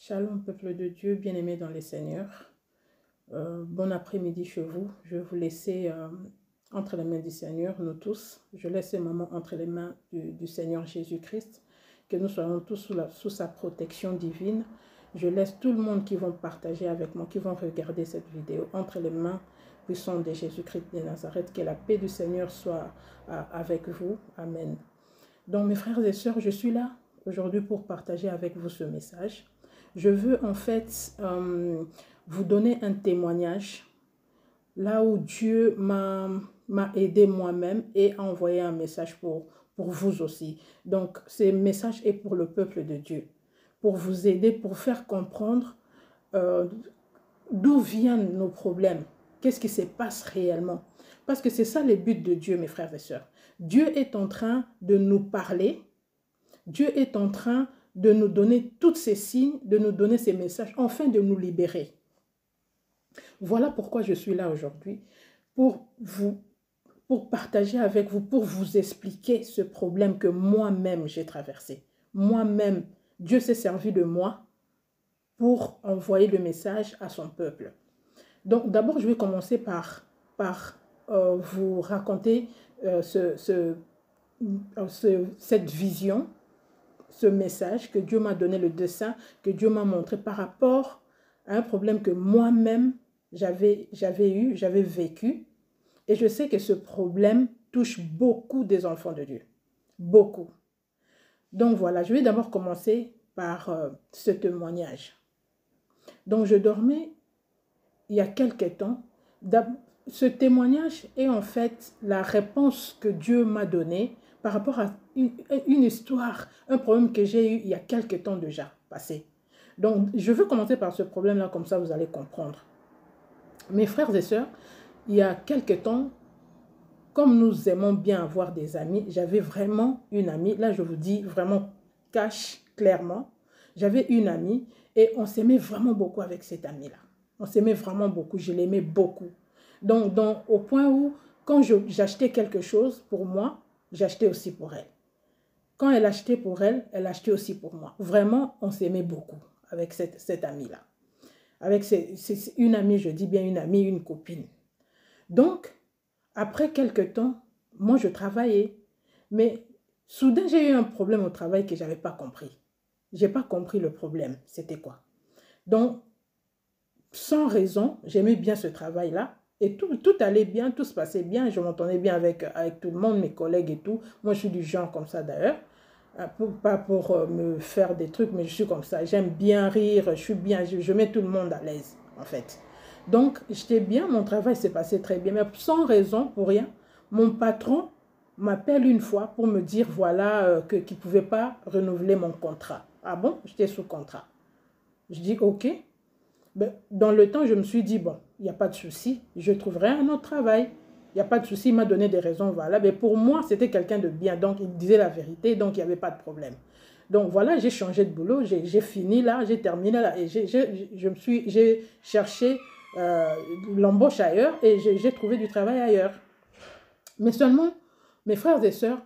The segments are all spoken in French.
Shalom, peuple de Dieu, bien-aimés dans les Seigneurs. Bon après-midi chez vous. Je vais vous laisser entre les mains du Seigneur, nous tous. Je laisse ces moments entre les mains du Seigneur Jésus-Christ. Que nous soyons tous sous sa protection divine. Je laisse tout le monde qui vont partager avec moi, qui vont regarder cette vidéo, entre les mains puissantes de Jésus-Christ de Nazareth. Que la paix du Seigneur soit avec vous. Amen. Donc mes frères et sœurs, je suis là aujourd'hui pour partager avec vous ce message. Je veux en fait vous donner un témoignage là où Dieu m'a aidé moi-même et a envoyé un message pour vous aussi. Donc ce message est pour le peuple de Dieu, pour vous aider, pour faire comprendre d'où viennent nos problèmes, qu'est-ce qui se passe réellement. Parce que c'est ça le but de Dieu, mes frères et sœurs. Dieu est en train de nous parler, Dieu est en train de nous donner tous ces signes, de nous donner ces messages, afin de nous libérer. Voilà pourquoi je suis là aujourd'hui, pour partager avec vous, pour vous expliquer ce problème que moi-même j'ai traversé. Moi-même, Dieu s'est servi de moi pour envoyer le message à son peuple. Donc d'abord, je vais commencer par vous raconter cette vision, ce message que Dieu m'a donné, le dessin que Dieu m'a montré par rapport à un problème que moi-même j'avais vécu. Et je sais que ce problème touche beaucoup des enfants de Dieu. Beaucoup. Donc voilà, je vais d'abord commencer par ce témoignage. Donc je dormais il y a quelque temps. Ce témoignage est en fait la réponse que Dieu m'a donnée par rapport à une histoire, un problème que j'ai eu il y a quelque temps déjà passé. Donc, je veux commencer par ce problème-là, comme ça vous allez comprendre. Mes frères et sœurs, il y a quelque temps, comme nous aimons bien avoir des amis, j'avais vraiment une amie, là je vous dis vraiment cash, clairement, j'avais une amie et on s'aimait vraiment beaucoup avec cette amie-là. On s'aimait vraiment beaucoup, je l'aimais beaucoup. Donc, au point où, quand j'achetais quelque chose pour moi, j'achetais aussi pour elle. Quand elle achetait pour elle, elle achetait aussi pour moi. Vraiment, on s'aimait beaucoup avec cette amie-là. Avec une amie, je dis bien une amie, une copine. Donc, après quelque temps, moi je travaillais. Mais soudain, j'ai eu un problème au travail que je n'avais pas compris. Je n'ai pas compris le problème. C'était quoi? Donc, sans raison, j'aimais bien ce travail-là. Et tout allait bien, tout se passait bien. Je m'entendais bien avec tout le monde, mes collègues et tout. Moi, je suis du genre comme ça d'ailleurs. Pas pour me faire des trucs, mais je suis comme ça. J'aime bien rire, je suis bien, je mets tout le monde à l'aise, en fait. Donc, j'étais bien, mon travail s'est passé très bien. Mais sans raison, pour rien, mon patron m'appelle une fois pour me dire, voilà, qu'il ne pouvait pas renouveler mon contrat. Ah bon? J'étais sous contrat. Je dis, ok. Ben, dans le temps, je me suis dit, bon, il n'y a pas de souci, je trouverai un autre travail. Il n'y a pas de souci, il m'a donné des raisons, voilà. Mais pour moi, c'était quelqu'un de bien, donc il disait la vérité, donc il n'y avait pas de problème. Donc voilà, j'ai changé de boulot, j'ai fini là, j'ai terminé là, et j'ai cherché l'embauche ailleurs et j'ai trouvé du travail ailleurs. Mais seulement, mes frères et sœurs,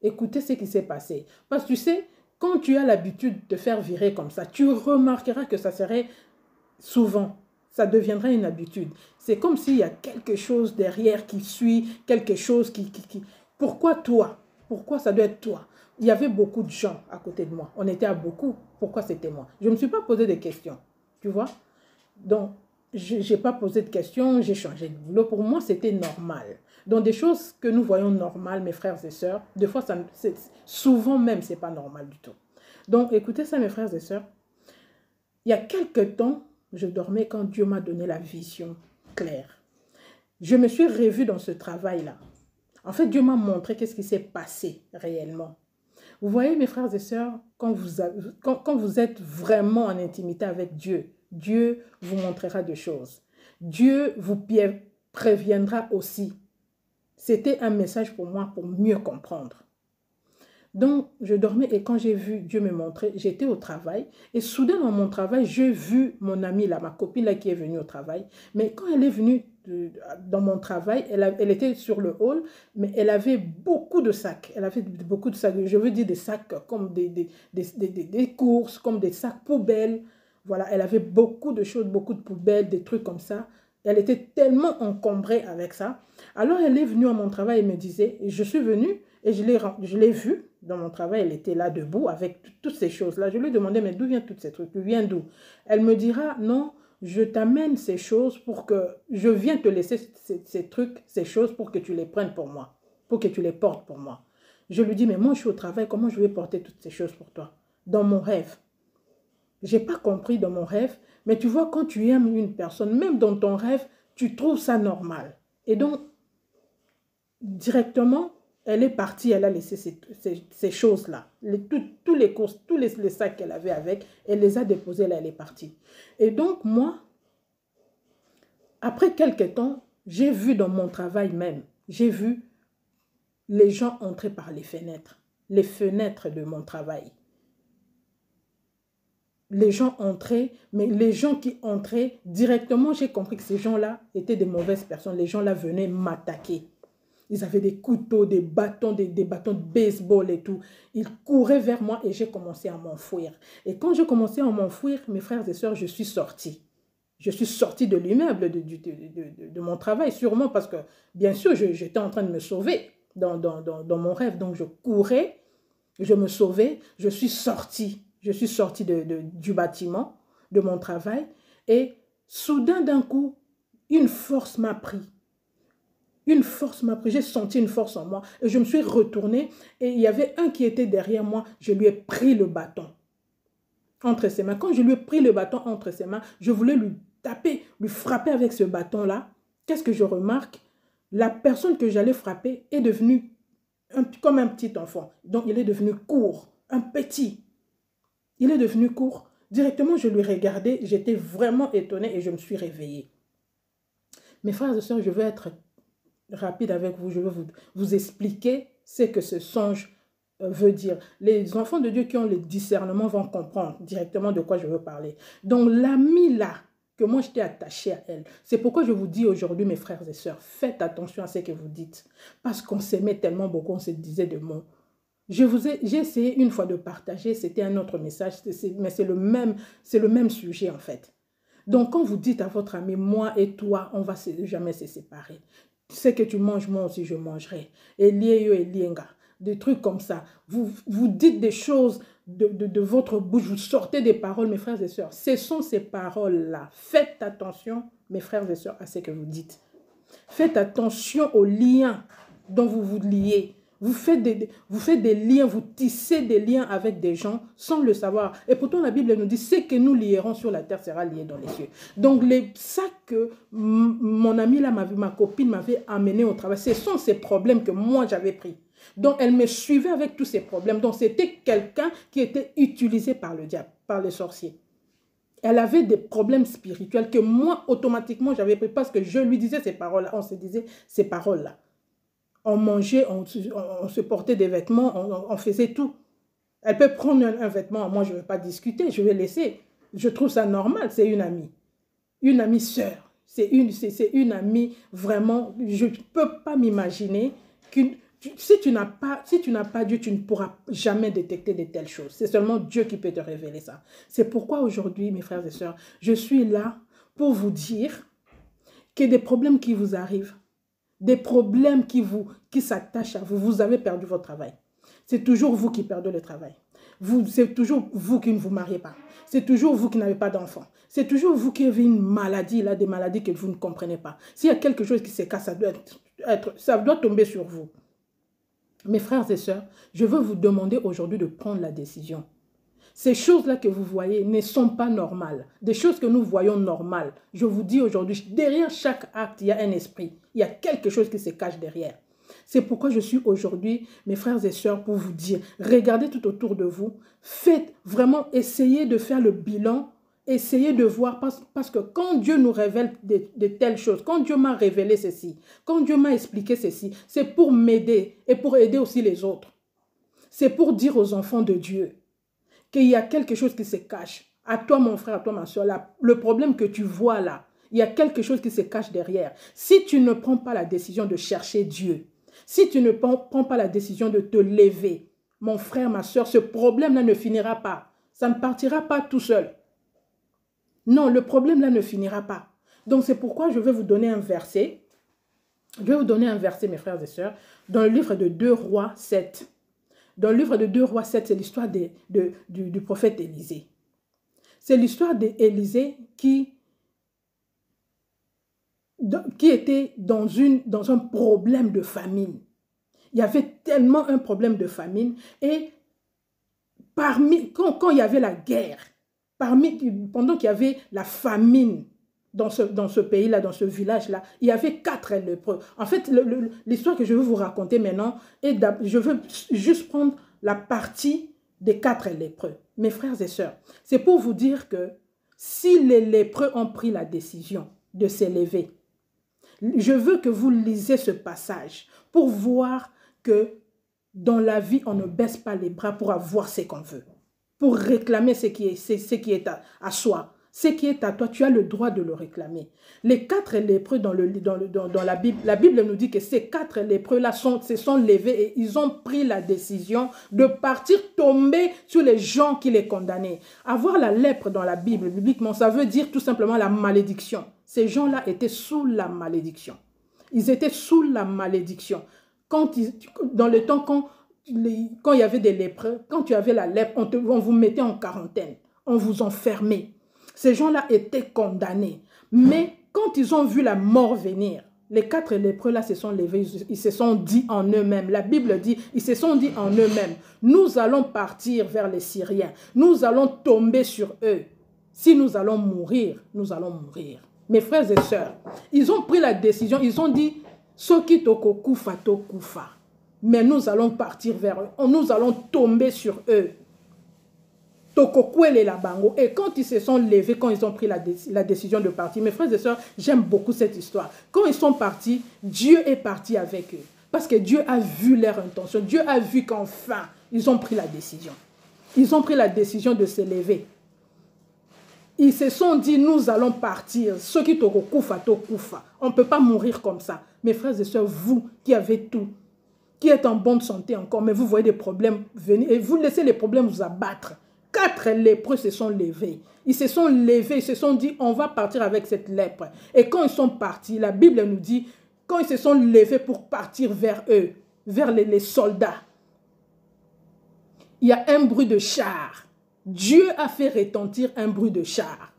écoutez ce qui s'est passé. Parce que tu sais, quand tu as l'habitude de faire virer comme ça, tu remarqueras que ça serait souvent, ça deviendra une habitude. C'est comme s'il y a quelque chose derrière qui suit, quelque chose qui... Pourquoi toi? Pourquoi ça doit être toi? Il y avait beaucoup de gens à côté de moi. On était à beaucoup. Pourquoi c'était moi? Je ne me suis pas posé de questions. Tu vois? Donc, je n'ai pas posé de questions, j'ai changé de boulot. Pour moi, c'était normal. Donc, des choses que nous voyons normales, mes frères et sœurs, des fois, souvent même, ce n'est pas normal du tout. Donc, écoutez ça, mes frères et sœurs. Il y a quelque temps, je dormais quand Dieu m'a donné la vision claire. Je me suis revue dans ce travail-là. En fait, Dieu m'a montré qu'est-ce qui s'est passé réellement. Vous voyez, mes frères et sœurs, quand vous êtes vraiment en intimité avec Dieu, Dieu vous montrera des choses. Dieu vous préviendra aussi. C'était un message pour moi pour mieux comprendre. Donc, je dormais et quand j'ai vu Dieu me montrer, j'étais au travail. Et soudain, dans mon travail, j'ai vu mon amie là, ma copine là qui est venue au travail. Mais quand elle est venue dans mon travail, elle était sur le hall, mais elle avait beaucoup de sacs. Elle avait beaucoup de sacs, je veux dire des sacs comme des courses, comme des sacs poubelles. Voilà, elle avait beaucoup de choses, beaucoup de poubelles, des trucs comme ça. Elle était tellement encombrée avec ça. Alors, elle est venue à mon travail et me disait, et je suis venue et je l'ai vue dans mon travail, elle était là debout avec toutes ces choses-là. Je lui ai demandé, mais d'où viennent tous ces trucs? Tu viens d'où? Elle me dira, non, je t'amène ces choses pour que, je viens te laisser ces trucs, ces choses pour que tu les prennes pour moi, pour que tu les portes pour moi. Je lui dis, mais moi je suis au travail, comment je vais porter toutes ces choses pour toi? Dans mon rêve. Je n'ai pas compris dans mon rêve, mais tu vois, quand tu aimes une personne, même dans ton rêve, tu trouves ça normal. Et donc, directement, elle est partie, elle a laissé ces choses-là. Tous les courses, les sacs qu'elle avait avec, elle les a déposés, là, elle est partie. Et donc, moi, après quelques temps, j'ai vu dans mon travail même, j'ai vu les gens entrer par les fenêtres de mon travail. Les gens entraient, mais les gens qui entraient, directement, j'ai compris que ces gens-là étaient des mauvaises personnes. Les gens-là venaient m'attaquer. Ils avaient des couteaux, des bâtons, des bâtons de baseball et tout. Ils couraient vers moi et j'ai commencé à m'enfuir. Et quand j'ai commencé à m'enfuir, mes frères et sœurs, je suis sortie. Je suis sortie de l'immeuble, de mon travail, sûrement parce que, bien sûr, j'étais en train de me sauver dans mon rêve. Donc, je courais, je me sauvais, je suis sortie. Je suis sortie du bâtiment, de mon travail, et soudain, d'un coup, une force m'a pris. Une force m'a pris, j'ai senti une force en moi, et je me suis retournée, et il y avait un qui était derrière moi, je lui ai pris le bâton entre ses mains. Quand je lui ai pris le bâton entre ses mains, je voulais lui taper, lui frapper avec ce bâton-là. Qu'est-ce que je remarque? La personne que j'allais frapper est devenue comme un petit enfant. Donc, il est devenu court, un petit. Il est devenu court. Directement, je lui regardais. J'étais vraiment étonnée et je me suis réveillée. Mes frères et sœurs, je veux être rapide avec vous. Je veux vous expliquer ce que ce songe veut dire. Les enfants de Dieu qui ont le discernement vont comprendre directement de quoi je veux parler. Donc, l'ami là, que moi j'étais attachée à elle. C'est pourquoi je vous dis aujourd'hui, mes frères et sœurs, faites attention à ce que vous dites. Parce qu'on s'aimait tellement beaucoup, on se disait de mots. J'ai essayé une fois de partager, c'était un autre message, mais c'est le même sujet en fait. Donc quand vous dites à votre ami, moi et toi, on ne va jamais se séparer. Ce que tu manges, moi aussi je mangerai. Elieyo elienga, des trucs comme ça. Vous dites des choses de votre bouche, vous sortez des paroles, mes frères et sœurs. Ce sont ces paroles-là. Faites attention, mes frères et sœurs, à ce que vous dites. Faites attention aux liens dont vous vous liez. Vous faites des liens, vous tissez des liens avec des gens sans le savoir. Et pourtant, la Bible nous dit, ce que nous lierons sur la terre sera lié dans les cieux. Donc, les sacs que mon amie, là, ma copine m'avait amené au travail, ce sont ces problèmes que moi, j'avais pris. Donc, elle me suivait avec tous ces problèmes. Donc, c'était quelqu'un qui était utilisé par le diable, par les sorciers. Elle avait des problèmes spirituels que moi, automatiquement, j'avais pris parce que je lui disais ces paroles-là. On se disait ces paroles-là. On mangeait, on se portait des vêtements, on faisait tout. Elle peut prendre un vêtement, moi je ne vais pas discuter, je vais laisser. Je trouve ça normal, c'est une amie sœur. C'est une amie vraiment, je ne peux pas m'imaginer qu'une... Si tu n'as pas Dieu, tu ne pourras jamais détecter de telles choses. C'est seulement Dieu qui peut te révéler ça. C'est pourquoi aujourd'hui, mes frères et sœurs, je suis là pour vous dire que des problèmes qui vous arrivent, des problèmes qui s'attachent à vous, vous avez perdu votre travail. C'est toujours vous qui perdez le travail. C'est toujours vous qui ne vous mariez pas. C'est toujours vous qui n'avez pas d'enfant. C'est toujours vous qui avez une maladie, là, des maladies que vous ne comprenez pas. S'il y a quelque chose qui se casse, ça doit tomber sur vous. Mes frères et sœurs, je veux vous demander aujourd'hui de prendre la décision. Ces choses-là que vous voyez ne sont pas normales. Des choses que nous voyons normales. Je vous dis aujourd'hui, derrière chaque acte, il y a un esprit. Il y a quelque chose qui se cache derrière. C'est pourquoi je suis aujourd'hui, mes frères et sœurs, pour vous dire, regardez tout autour de vous. Faites vraiment, essayez de faire le bilan. Essayez de voir, parce que quand Dieu nous révèle de telles choses, quand Dieu m'a révélé ceci, quand Dieu m'a expliqué ceci, c'est pour m'aider et pour aider aussi les autres. C'est pour dire aux enfants de Dieu qu'il y a quelque chose qui se cache. À toi, mon frère, à toi, ma soeur, le problème que tu vois là, il y a quelque chose qui se cache derrière. Si tu ne prends pas la décision de chercher Dieu, si tu ne prends pas la décision de te lever, mon frère, ma soeur, ce problème-là ne finira pas. Ça ne partira pas tout seul. Non, le problème là ne finira pas. Donc c'est pourquoi je vais vous donner un verset. Je vais vous donner un verset, mes frères et sœurs, dans le livre de 2 Rois 7. Dans le livre de 2 Rois 7, c'est l'histoire du prophète Élisée. C'est l'histoire d'Élisée qui était dans un problème de famine. Il y avait tellement un problème de famine. Et quand il y avait la guerre, pendant qu'il y avait la famine dans ce pays-là, dans ce village-là, il y avait 4 lépreux. En fait, l'histoire que je veux vous raconter maintenant, je veux juste prendre la partie des 4 lépreux. Mes frères et sœurs, c'est pour vous dire que si les lépreux ont pris la décision de s'élever, je veux que vous lisez ce passage pour voir que dans la vie, on ne baisse pas les bras pour avoir ce qu'on veut, pour réclamer ce qui est à soi. Ce qui est à toi, tu as le droit de le réclamer. Les 4 lépreux dans la Bible nous dit que ces 4 lépreux-là se sont levés et ils ont pris la décision de partir tomber sur les gens qui les condamnaient. Avoir la lèpre dans la Bible, bibliquement, ça veut dire tout simplement la malédiction. Ces gens-là étaient sous la malédiction. Ils étaient sous la malédiction. Dans le temps, quand il y avait des lépreux, quand tu avais la lèpre, on vous mettait en quarantaine, on vous enfermait. Ces gens-là étaient condamnés. Mais quand ils ont vu la mort venir, les 4 lépreux-là se sont levés, ils se sont dit en eux-mêmes. La Bible dit, ils se sont dit en eux-mêmes, nous allons partir vers les Syriens. Nous allons tomber sur eux. Si nous allons mourir, nous allons mourir. Mes frères et sœurs, ils ont pris la décision, ils ont dit, Soki toko kufa to kufa. Mais nous allons partir vers eux, nous allons tomber sur eux. Et quand ils se sont levés, quand ils ont pris la décision de partir, mes frères et sœurs, j'aime beaucoup cette histoire. Quand ils sont partis, Dieu est parti avec eux. Parce que Dieu a vu leur intention. Dieu a vu qu'enfin, ils ont pris la décision. Ils ont pris la décision de se lever. Ils se sont dit, nous allons partir. Ceux qui toko kufa to kufa. On ne peut pas mourir comme ça. Mes frères et sœurs, vous qui avez tout, qui êtes en bonne santé encore, mais vous voyez des problèmes venir et vous laissez les problèmes vous abattre. 4 lépreux se sont levés. Ils se sont levés, ils se sont dit, on va partir avec cette lèpre. Et quand ils sont partis, la Bible nous dit, quand ils se sont levés pour partir vers eux, vers les soldats, il y a un bruit de char. Dieu a fait retentir un bruit de char.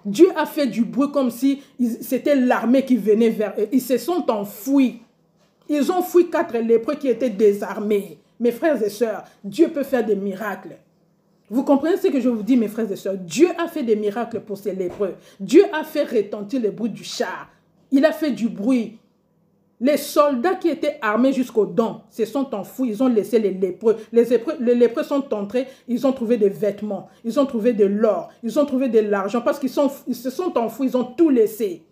Dieu a fait du bruit comme si c'était l'armée qui venait vers eux. Ils se sont enfuis. Ils ont fui 4 lépreux qui étaient désarmés. Mes frères et sœurs, Dieu peut faire des miracles. Vous comprenez ce que je vous dis, mes frères et sœurs? Dieu a fait des miracles pour ces lépreux. Dieu a fait retentir le bruit du char. Il a fait du bruit. Les soldats qui étaient armés jusqu'aux dents se sont enfuis. Ils ont laissé les lépreux. Les lépreux sont entrés. Ils ont trouvé des vêtements. Ils ont trouvé de l'or. Ils ont trouvé de l'argent parce qu'ils se sont enfouis. Ils ont tout laissé.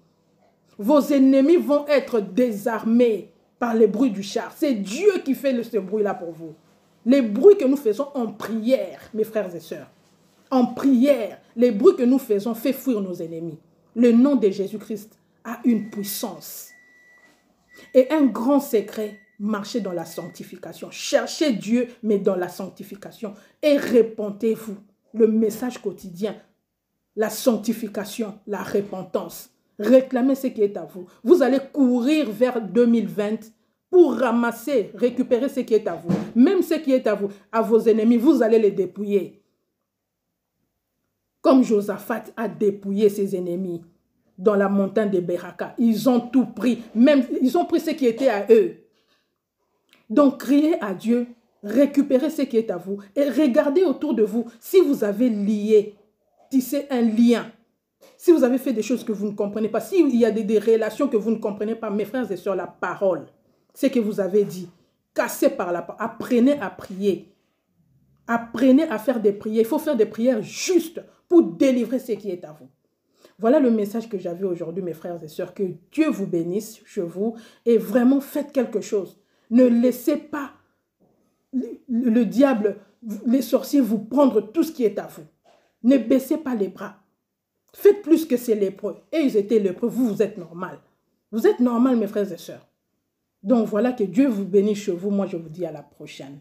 Vos ennemis vont être désarmés par les bruits du char. C'est Dieu qui fait ce bruit-là pour vous. Les bruits que nous faisons en prière, mes frères et sœurs, en prière, les bruits que nous faisons fait fuir nos ennemis. Le nom de Jésus-Christ a une puissance. Et un grand secret, marchez dans la sanctification. Cherchez Dieu, mais dans la sanctification. Et répentez-vous. Le message quotidien, la sanctification, la repentance. Réclamez ce qui est à vous. Vous allez courir vers 2020 pour ramasser, récupérer ce qui est à vous. Même ce qui est à vous, à vos ennemis, vous allez les dépouiller. Comme Josaphat a dépouillé ses ennemis dans la montagne de Beraka. Ils ont tout pris. Même, ils ont pris ce qui était à eux. Donc, criez à Dieu, récupérez ce qui est à vous et regardez autour de vous si vous avez lié, tissé un lien. Si vous avez fait des choses que vous ne comprenez pas, s'il y a des relations que vous ne comprenez pas, mes frères et sœurs, la parole, ce que vous avez dit, cassez par la parole, apprenez à prier. Apprenez à faire des prières. Il faut faire des prières justes pour délivrer ce qui est à vous. Voilà le message que j'avais aujourd'hui, mes frères et sœurs. Que Dieu vous bénisse chez vous et vraiment faites quelque chose. Ne laissez pas le diable, les sorciers vous prendre tout ce qui est à vous. Ne baissez pas les bras. Faites plus que ces lépreux. Et ils étaient lépreux, vous êtes normal. Vous êtes normal, mes frères et sœurs. Donc voilà, que Dieu vous bénisse chez vous. Moi, je vous dis à la prochaine.